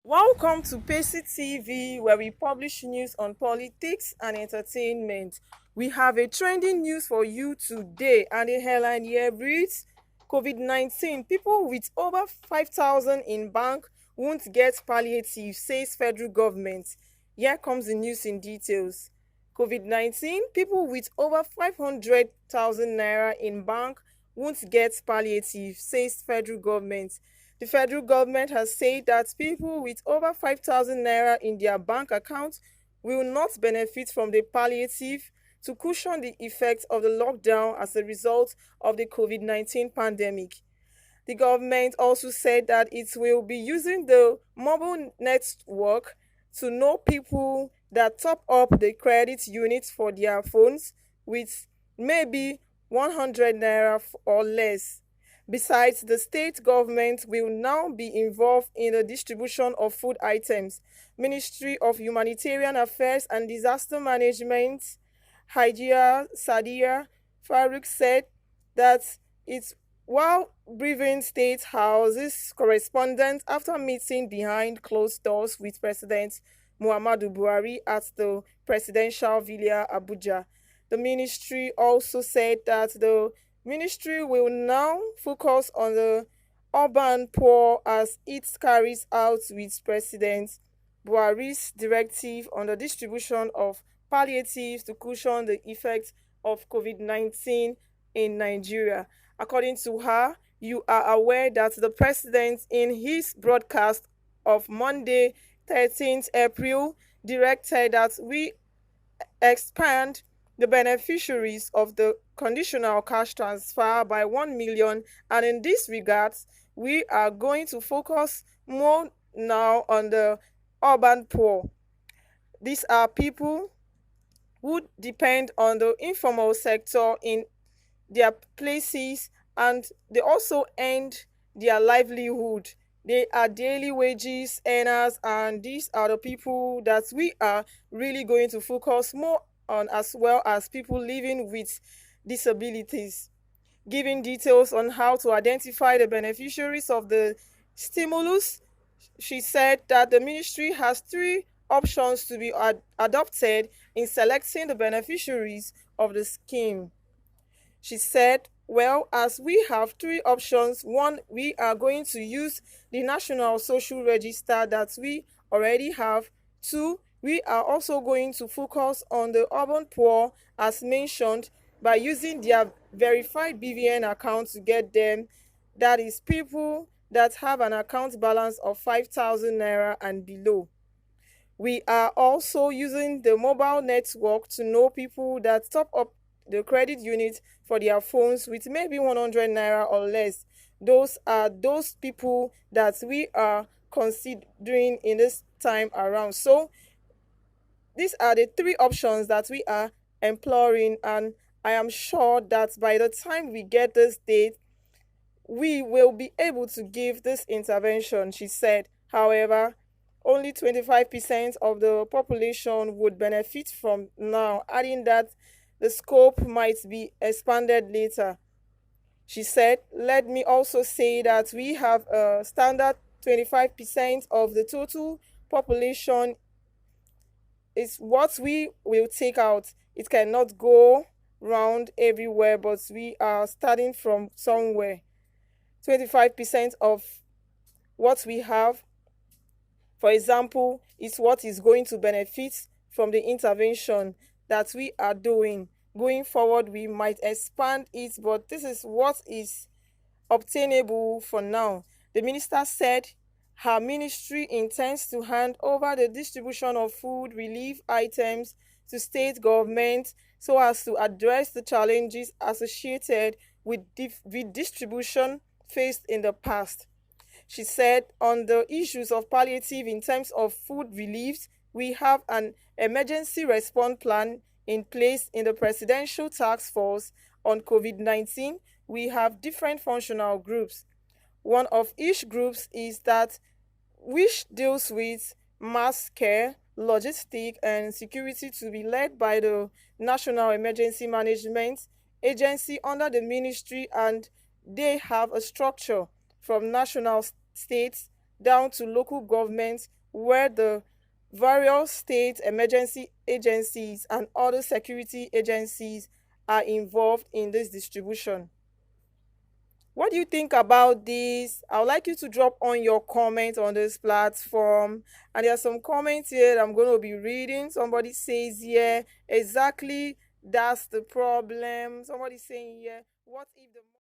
Welcome to Pacey TV, where we publish news on politics and entertainment. We have a trending news for you today, and the headline here reads: COVID-19, people with over 5,000 in bank won't get palliative, says federal government. Here comes the news in details. COVID-19, people with over 500,000 naira in bank won't get palliative, says federal government. The federal government has said that people with over 5,000 naira in their bank account will not benefit from the palliative to cushion the effects of the lockdown as a result of the COVID-19 pandemic. The government also said that it will be using the mobile network to know people that top up the credit unit for their phones with maybe 100 naira or less. Besides, the state government will now be involved in the distribution of food items. Ministry of Humanitarian Affairs and Disaster Management, Hajia Sadia Farouk, said that it's while briefing State House's correspondents after meeting behind closed doors with President Muhammadu Buhari at the Presidential Villa, Abuja. The ministry also said that the ministry will now focus on the urban poor as it carries out with President Buhari's directive on the distribution of palliatives to cushion the effects of COVID-19 in Nigeria. According to her, you are aware that the president, in his broadcast of Monday, 13th April, directed that we expand the beneficiaries of the conditional cash transfer by 1 million, and in this regard we are going to focus more now on the urban poor. These are people who depend on the informal sector in their places, and they also earn their livelihood. They are daily wages earners, and these are the people that we are really going to focus more on, as well as people living with disabilities. Giving details on how to identify the beneficiaries of the stimulus, she said that the ministry has three options to be adopted in selecting the beneficiaries of the scheme. She said, well, as we have three options: one, we are going to use the National Social Register that we already have; two, we are also going to focus on the urban poor, as mentioned, by using their verified BVN account to get them. That is, people that have an account balance of 5,000 naira and below. We are also using the mobile network to know people that top up the credit unit for their phones with maybe 100 naira or less. Those are those people that we are considering in this time around. So these are the three options that we are employing, and I am sure that by the time we get this date, we will be able to give this intervention, she said. However, only 25% of the population would benefit from now, adding that the scope might be expanded later. She said, let me also say that we have a standard 25% of the total population is what we will take out. It cannot go round everywhere, but we are starting from somewhere. 25% of what we have, for example, is what is going to benefit from the intervention that we are doing. Going forward, we might expand it, but this is what is obtainable for now. The minister said her ministry intends to hand over the distribution of food relief items to state governments so as to address the challenges associated with distribution faced in the past. She said on the issues of palliative in terms of food relief, we have an emergency response plan in place in the Presidential Task Force on COVID-19. We have different functional groups. One of each groups is that which deals with mass care, logistic, and security, to be led by the National Emergency Management Agency under the ministry, and they have a structure from national, states, down to local governments, where the various state emergency agencies and other security agencies are involved in this distribution. What do you think about this? I would like you to drop on your comment on this platform. And there are some comments here that I'm going to be reading. Somebody says, yeah, exactly, that's the problem. Somebody saying, yeah, what if the